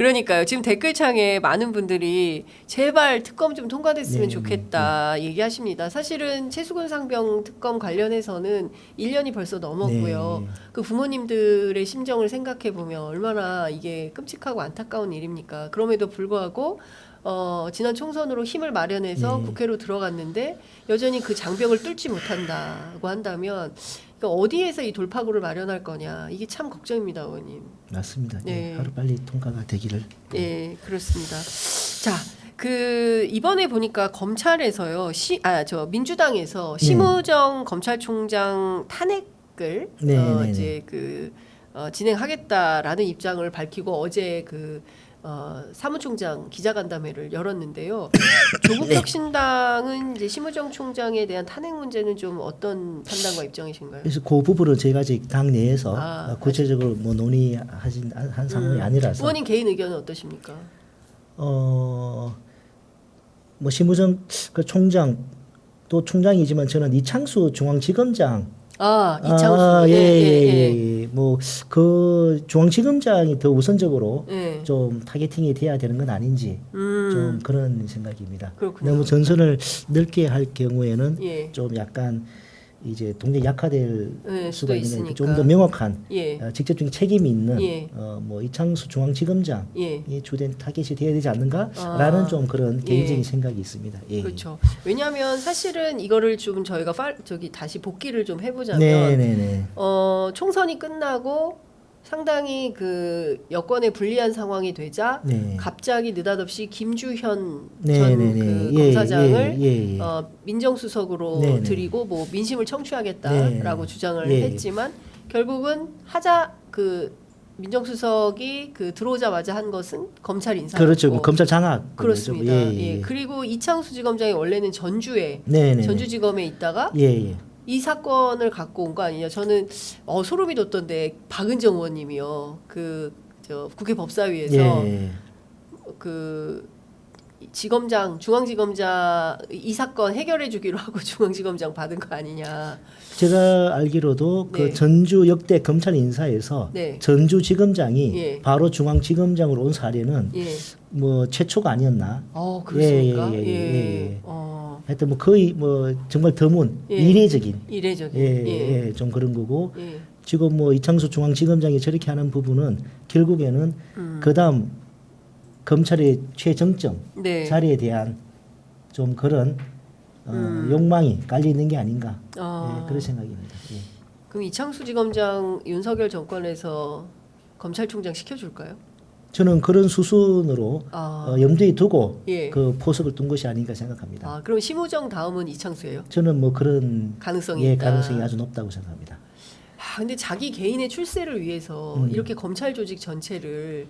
그러니까요. 지금 댓글창에 많은 분들이 제발 특검 좀 통과됐으면 네, 좋겠다 얘기하십니다. 사실은 최수근 상병 특검 관련해서는 1년이 벌써 넘었고요. 네. 그 부모님들의 심정을 생각해 보면 얼마나 이게 끔찍하고 안타까운 일입니까? 그럼에도 불구하고 지난 총선으로 힘을 마련해서 네. 국회로 들어갔는데 여전히 그 장벽을 뚫지 못한다고 한다면 그러니까 어디에서 이 돌파구를 마련할 거냐 이게 참 걱정입니다, 의원님. 맞습니다. 네. 하루 빨리 통과가 되기를. 예, 그렇습니다. 자, 그 이번에 보니까 검찰에서요, 민주당에서 네. 심우정 검찰총장 탄핵을 네, 네, 네. 이제 진행하겠다라는 입장을 밝히고 어제 사무총장 기자간담회를 열었는데요. 조국혁 신당은 이제 심우정 총장에 대한 탄핵 문제는 좀 어떤 판단과 입장이신가요? 그래서 그 부분은 저희가 아직 당 내에서 구체적으로 뭐 논의한 상황이 아니라서. 의원님 개인 의견은 어떠십니까? 뭐 심우정 그 총장 또 총장이지만 저는 이창수 중앙지검장 이창수. 예. 뭐 그 중앙지검장이 더 우선적으로 예. 좀 타겟팅이 돼야 되는 건 아닌지 좀 그런 생각입니다. 그렇군요. 너무 전선을 넓게 할 경우에는 예. 좀 약간 이제 동력이 약화될 수도 수가 있는 있으니까. 좀 더 명확한 예. 직접적인 책임이 있는 예. 뭐 이창수 중앙지검장이 예. 주된 타겟이 돼야 되지 않는가라는 좀 그런 개인적인 생각이 있습니다. 예. 그렇죠. 왜냐하면 사실은 이거를 좀 저희가 다시 복기를 좀 해보자면 네네네. 총선이 끝나고 상당히 그 여권에 불리한 상황이 되자 네. 갑자기 느닷없이 김주현 네, 전 네, 그 네. 검사장을 예. 민정수석으로 네, 네. 드리고 뭐 민심을 청취하겠다라고 네. 주장을 예. 했지만 결국은 민정수석이 들어오자마자 한 것은 검찰 인사였고 그렇죠. 뭐 검찰 장악 그렇습니다. 예. 그리고 이창수 지검장이 원래는 전주에 네네. 전주지검에 있다가 예. 이 사건을 갖고 온 거 아니냐. 저는 소름이 돋던데 박은정 의원님이요. 국회 법사위에서 예. 중앙지검장 이 사건 해결해 주기로 하고 중앙지검장 받은 거 아니냐. 제가 알기로도 네. 그 전주 역대 검찰 인사에서 네. 전주지검장이 예. 바로 중앙지검장으로 온 사례는 예. 뭐 최초가 아니었나. 그렇습니까? 예. 하여튼 뭐 거의 뭐 정말 드문 예. 이례적인 예. 좀 그런 거고 예. 지금 뭐 이창수 중앙지검장이 저렇게 하는 부분은 결국에는 그다음 검찰의 최정점 네. 자리에 대한 좀 그런 욕망이 깔려 있는 게 아닌가 그런 생각입니다. 예. 그럼 이창수 지검장 윤석열 정권에서 검찰총장 시켜줄까요? 저는 그런 수순으로 염두에 두고 예. 그 포석을 둔 것이 아닌가 생각합니다. 그럼 심우정 다음은 이창수예요? 저는 뭐 그런 가능성이 있다. 가능성이 아주 높다고 생각합니다. 근데 자기 개인의 출세를 위해서 이렇게 검찰 조직 전체를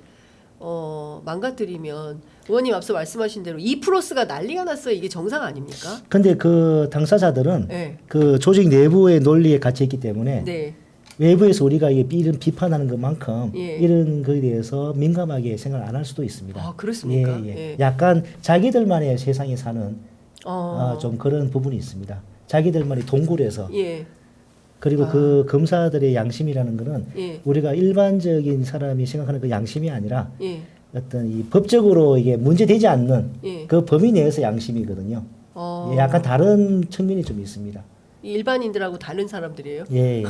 망가뜨리면 의원님 앞서 말씀하신 대로 2+가 난리가 났어요. 이게 정상 아닙니까? 근데 그 당사자들은 네. 그 조직 내부의 논리에 갇혀 있기 때문에 네. 외부에서 우리가 이런 비판하는 것만큼 예. 이런 거에 대해서 민감하게 생각을 안 할 수도 있습니다. 그렇습니까? 예. 약간 자기들만의 세상에 사는 좀 그런 부분이 있습니다. 자기들만의 동굴에서 예. 그리고 그 검사들의 양심이라는 거는 예. 우리가 일반적인 사람이 생각하는 그 양심이 아니라 예. 어떤 이 법적으로 이게 문제되지 않는 예. 그 범위 내에서 양심이거든요. 약간 다른 측면이 좀 있습니다. 일반인들하고 다른 사람들이에요? 예.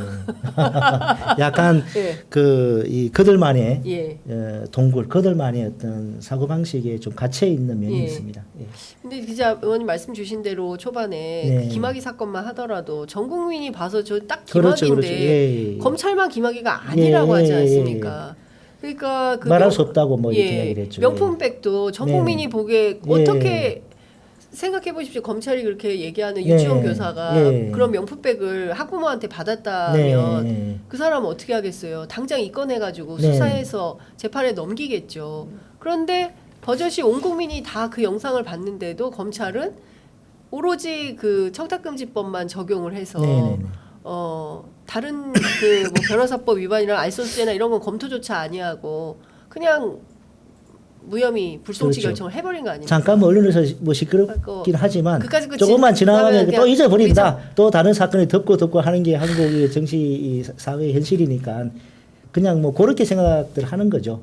약간 예. 그들만의 예. 동굴, 그들만의 어떤 사고 방식에 좀 갇혀 있는 면이 예. 있습니다. 예. 근데 진짜 의원님 말씀 주신 대로 초반에 네. 그 김학의 사건만 하더라도 전 국민이 봐서 저 딱 그렇죠, 김학의인데 그렇죠. 예. 검찰만 김학의가 아니라고 하지 않습니까? 그러니까 말할 수 없다고 뭐 이렇게 이야기를 했죠. 명품백도 전 국민이 보기에 어떻게 생각해 보십시오. 검찰이 그렇게 얘기하는 유치원 교사가 그런 명품백을 학부모한테 받았다면 그 사람은 어떻게 하겠어요? 당장 입건해가지고 수사해서 재판에 넘기겠죠. 그런데 버젓이 온 국민이 다 그 영상을 봤는데도 검찰은 오로지 그 청탁금지법만 적용을 해서 다른 뭐 변호사법 위반이나 알선수재나 이런 건 검토조차 아니하고 그냥 무혐의 불송치 그렇죠. 결정을 해버린 거 아닙니까? 잠깐 언론에서 뭐 시끄럽긴 하지만 조금만 지나가면 또 잊어버린다. 또 다른 사건을 덮고 하는 게 한국의 정치 사회 현실이니까 그냥 뭐 그렇게 생각들 하는 거죠.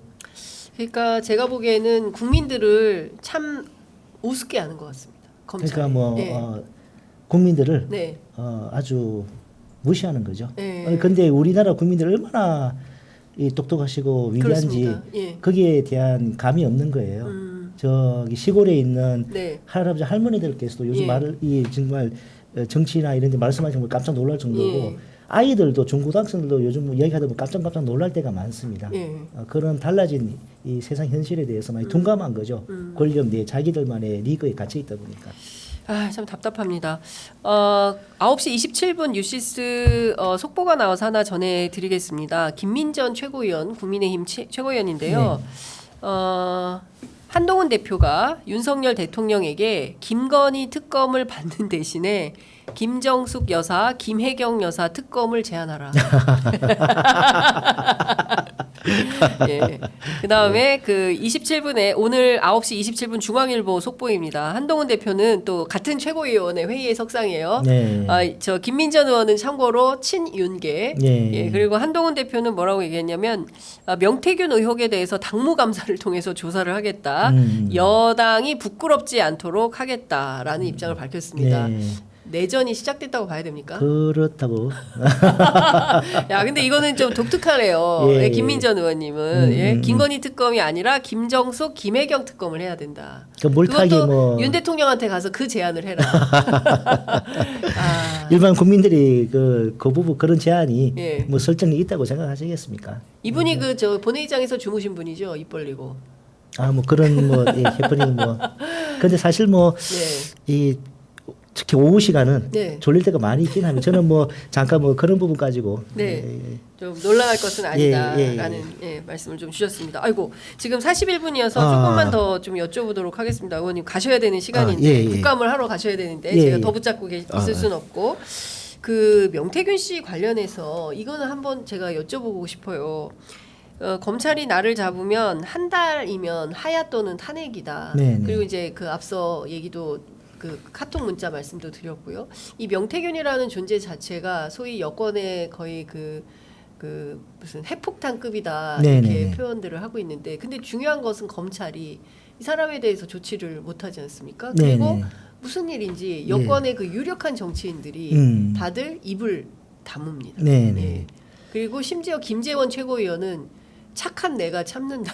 그러니까 제가 보기에는 국민들을 참 우습게 하는 것 같습니다. 검찰이. 그러니까 뭐 네. 국민들을 네. 아주 무시하는 거죠. 네. 근데 우리나라 국민들 얼마나 이 똑똑하시고 위대한지 그렇습니다. 예. 거기에 대한 감이 없는 거예요. 저기 시골에 있는 네. 할아버지 할머니들께서도 요즘 예. 말을 이 정말 정치나 이런 데 말씀하시는 걸 깜짝 놀랄 정도고 예. 아이들도 중고등학생들도 요즘 뭐 얘기하다 보면 깜짝 놀랄 때가 많습니다. 예. 그런 달라진 이 세상 현실에 대해서 많이 둔감한 거죠. 권력 내 자기들만의 리그에 갇혀 있다 보니까. 아, 참 답답합니다. 9시 27분 뉴시스 속보가 나와서 하나 전해드리겠습니다. 김민전 최고위원, 국민의힘 최고위원인데요. 한동훈 대표가 윤석열 대통령에게 김건희 특검을 받는 대신에 김정숙 여사, 김혜경 여사 특검을 제안하라. 예. 그다음에 그 27분에 오늘 9시 27분 중앙일보 속보입니다. 한동훈 대표는 또 같은 최고위원회 회의에 석상이에요. 네. 저 김민전 의원은 참고로 친윤계. 네. 예. 그리고 한동훈 대표는 뭐라고 얘기했냐면 명태균 의혹에 대해서 당무감사를 통해서 조사를 하겠다. 여당이 부끄럽지 않도록 하겠다라는 입장을 밝혔습니다. 네. 내전이 시작됐다고 봐야 됩니까? 그렇다고. 야, 근데 이거는 좀 독특하네요. 예. 예, 김민전 의원님은 김건희 특검이 아니라 김정숙, 김혜경 특검을 해야 된다. 그 몰타기 그것도 뭐 윤 대통령한테 가서 그 제안을 해라. 아, 일반 국민들이 그 부분 그런 제안이 예. 뭐 설정이 있다고 생각하시겠습니까? 이분이 그 저 본회의장에서 주무신 분이죠. 입 벌리고. 뭐 그런 뭐 해프닝 뭐. 근데 사실 뭐 이 네. 특히 오후 시간은 네. 졸릴 때가 많이 있긴 합니다. 저는 뭐 잠깐 뭐 그런 부분 가지고 네. 좀 놀랄 것은 아니다라는 말씀을 좀 주셨습니다. 아이고 지금 41분이어서 조금만 더 좀 여쭤보도록 하겠습니다. 의원님 가셔야 되는 시간인데 국감을 하러 가셔야 되는데 제가 더 붙잡고 있을 수는 없고 그 명태균 씨 관련해서 이거는 한번 제가 여쭤보고 싶어요. 검찰이 나를 잡으면 한 달이면 하야 또는 탄핵이다. 네네. 그리고 이제 그 앞서 얘기도 그 카톡 문자 말씀도 드렸고요. 이 명태균이라는 존재 자체가 소위 여권의 거의 그 무슨 핵폭탄급이다 이렇게 네네네. 표현들을 하고 있는데, 근데 중요한 것은 검찰이 이 사람에 대해서 조치를 못하지 않습니까? 그리고 네네. 무슨 일인지 여권의 그 유력한 정치인들이 다들 입을 다뭅니다. 네네. 예. 그리고 심지어 김재원 최고위원은 착한 내가 참는다.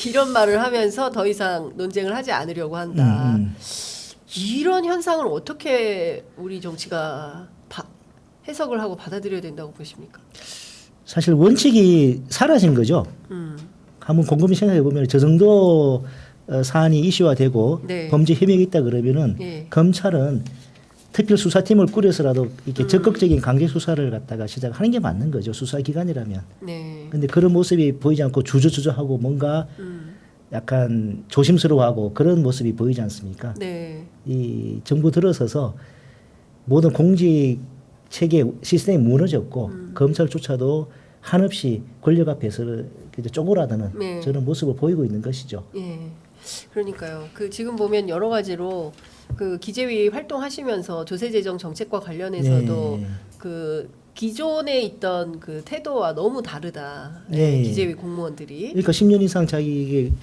이런 말을 하면서 더 이상 논쟁을 하지 않으려고 한다. 이런 현상을 어떻게 우리 정치가 해석을 하고 받아들여야 된다고 보십니까? 사실 원칙이 사라진 거죠. 한번 곰곰이 생각해 보면 저 정도 사안이 이슈화되고 네. 범죄 혐의가 있다 그러면은 네. 검찰은 특별수사팀을 꾸려서라도 이렇게 적극적인 강제 수사를 갖다가 시작하는 게 맞는 거죠. 수사기관이라면. 네. 근데 그런 모습이 보이지 않고 주저주저하고 뭔가 약간 조심스러워하고 그런 모습이 보이지 않습니까? 네. 이 정부 들어서서 모든 공직 체계 시스템이 무너졌고 검찰조차도 한없이 권력 앞에서 쪼그라드는 네. 저런 모습을 보이고 있는 것이죠. 예. 그러니까요. 그 지금 보면 여러 가지로 그 기재위 활동하시면서 조세재정 정책과 관련해서도 네. 그 기존에 있던 그 태도와 너무 다르다. 네. 기재위 공무원들이. 그러니까 10년 이상 자기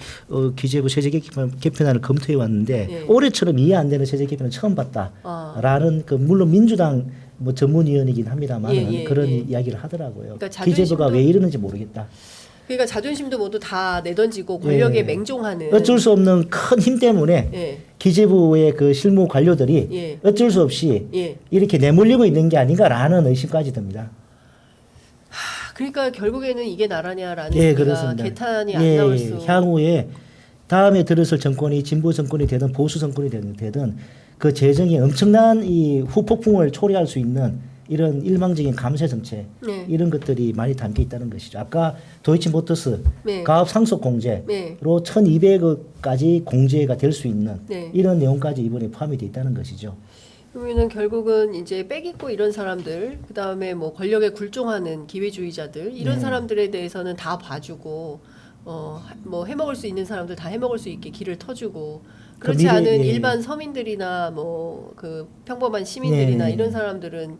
기재부 세제 개편안을 검토해 왔는데 네. 올해처럼 이해 안 되는 세제 개편을 처음 봤다라는 그 물론 민주당 뭐 전문위원이긴 합니다만 그런 이야기를 하더라고요. 그러니까 기재부가 왜 이러는지 모르겠다. 그러니까 자존심도 모두 다 내던지고 권력에 맹종하는. 어쩔 수 없는 큰 힘 때문에 기재부의 그 실무 관료들이 어쩔 수 없이 이렇게 내몰리고 있는 게 아닌가라는 의심까지 듭니다. 그러니까 결국에는 이게 나라냐라는 그렇습니다. 개탄이 안 나올 수. 향후에 다음에 들어설 정권이 진보 정권이 되든 보수 정권이 되든 그 재정에 엄청난 이 후폭풍을 초래할 수 있는 이런 일망적인 감세 정책 이런 것들이 많이 담겨 있다는 것이죠. 아까 도이치모터스 가업 상속 공제로 1,200억까지 공제가 될 수 있는 이런 내용까지 이번에 포함이 돼 있다는 것이죠. 그러면은 결국은 이제 빽 있고 이런 사람들, 그 다음에 뭐 권력에 굴종하는 기회주의자들 이런 사람들에 대해서는 다 봐주고 뭐 해먹을 수 있는 사람들 다 해먹을 수 있게 길을 터주고, 그렇지 않은 일반 서민들이나 뭐 그 평범한 시민들이나 이런 사람들은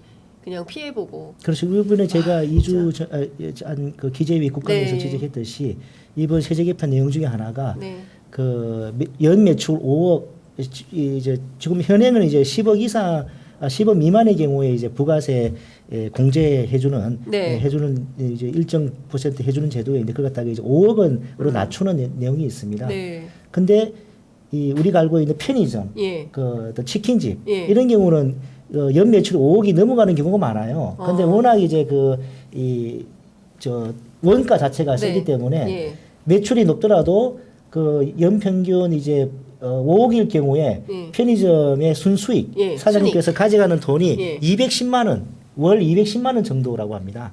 그냥 피해보고. 그렇죠. 이번에 제가 2주 전 그 기재위 국감에서 네. 지적했듯이 이번 세제 개편 내용 중에 하나가 네. 그 연 매출 5억 이제 지금 현행은 이제 10억 이상 10억 미만의 경우에 이제 부가세 공제해주는 네. 해주는 이제 일정 % 해주는 제도인데 그걸 갖다가 이제 5억 원으로 낮추는 내용이 있습니다. 네. 근데 이 우리가 알고 있는 편의점, 예. 그 또 치킨집 예. 이런 경우는 연 매출 5억이 넘어가는 경우가 많아요. 근데 워낙 이제 그 이 저 원가 자체가 네. 세기 때문에 예. 매출이 높더라도 그 연평균 이제 5억일 경우에 예. 편의점의 순수익 예, 사장님께서 가져가는 돈이 예. 210만 원, 월 210만 원 정도라고 합니다.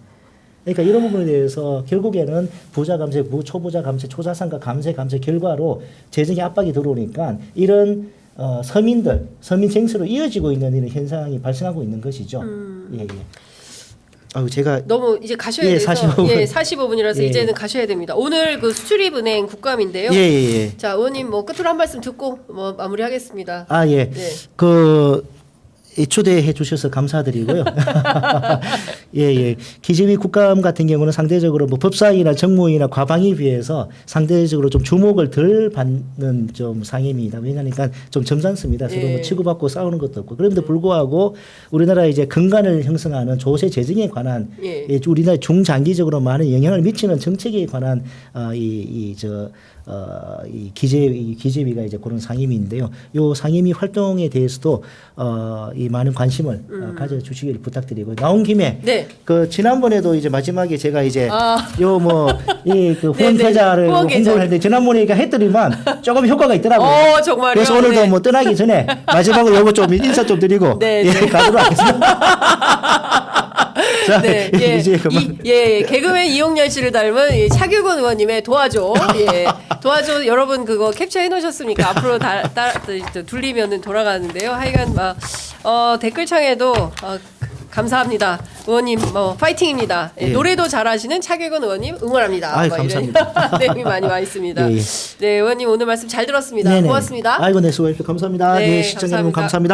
그러니까 이런 부분에 대해서 결국에는 부자 감세, 초부자 감세, 초자산가 감세 결과로 재정의 압박이 들어오니까 이런 서민 쟁취로 이어지고 있는 이런 현상이 발생하고 있는 것이죠. 예, 예. 제가 너무 이제 가셔야 예, 돼서 45분. 예, 45분이라서 예. 이제는 가셔야 됩니다. 오늘 그 수출입은행 국감인데요. 예, 예, 예. 자, 의원님 뭐 끝으로 한 말씀 듣고 뭐 마무리하겠습니다. 아, 예. 네. 초대해 주셔서 감사드리고요. 예, 예. 기재위 국감 같은 경우는 상대적으로 뭐 법사위나 정무위나 과방위에 비해서 상대적으로 좀 주목을 덜 받는 좀 상임위입니다. 왜냐하니까 좀 점잖습니다. 서로 예. 뭐 치고받고 싸우는 것도 없고. 그런데 불구하고 우리나라 이제 근간을 형성하는 조세 재정에 관한 예. 우리나라 중장기적으로 많은 영향을 미치는 정책에 관한 이 기재위가 이제 그런 상임위인데요. 요 상임위 활동에 대해서도 이 많은 관심을 가져주시길 부탁드리고 나온 김에 네. 그 지난번에도 이제 마지막에 제가 이제 아. 요 뭐 이 그 후원 네, 계좌를 후원 계좌. 홍보를 했는데 지난번에 이렇게 했더니만 조금 효과가 있더라고요. 정말요? 그래서 오늘도 네. 뭐 떠나기 전에 마지막으로 요거 좀 인사 좀 드리고 네, 예, 네. 가도록 하겠습니다. 자, 네, 이제 그만. 개그맨 이용렬 씨를 닮은 이 차규근 의원님의 도와줘. 예, 도와줘. 여러분 그거 캡처해 놓으셨습니까? 앞으로 둘리면은 돌아가는데요. 하여간 막 댓글창에도 감사합니다. 의원님 뭐 파이팅입니다. 예, 예. 노래도 잘하시는 차규근 의원님 응원합니다. 아유, 뭐 이런 감사합니다. 내용이 많이 와 있습니다. 예, 예. 네, 의원님 오늘 말씀 잘 들었습니다. 네네. 고맙습니다. 아이고, 네, 수고하셨습니다. 감사합니다. 네, 네, 시청자 여러분 감사합니다. 감사합니다.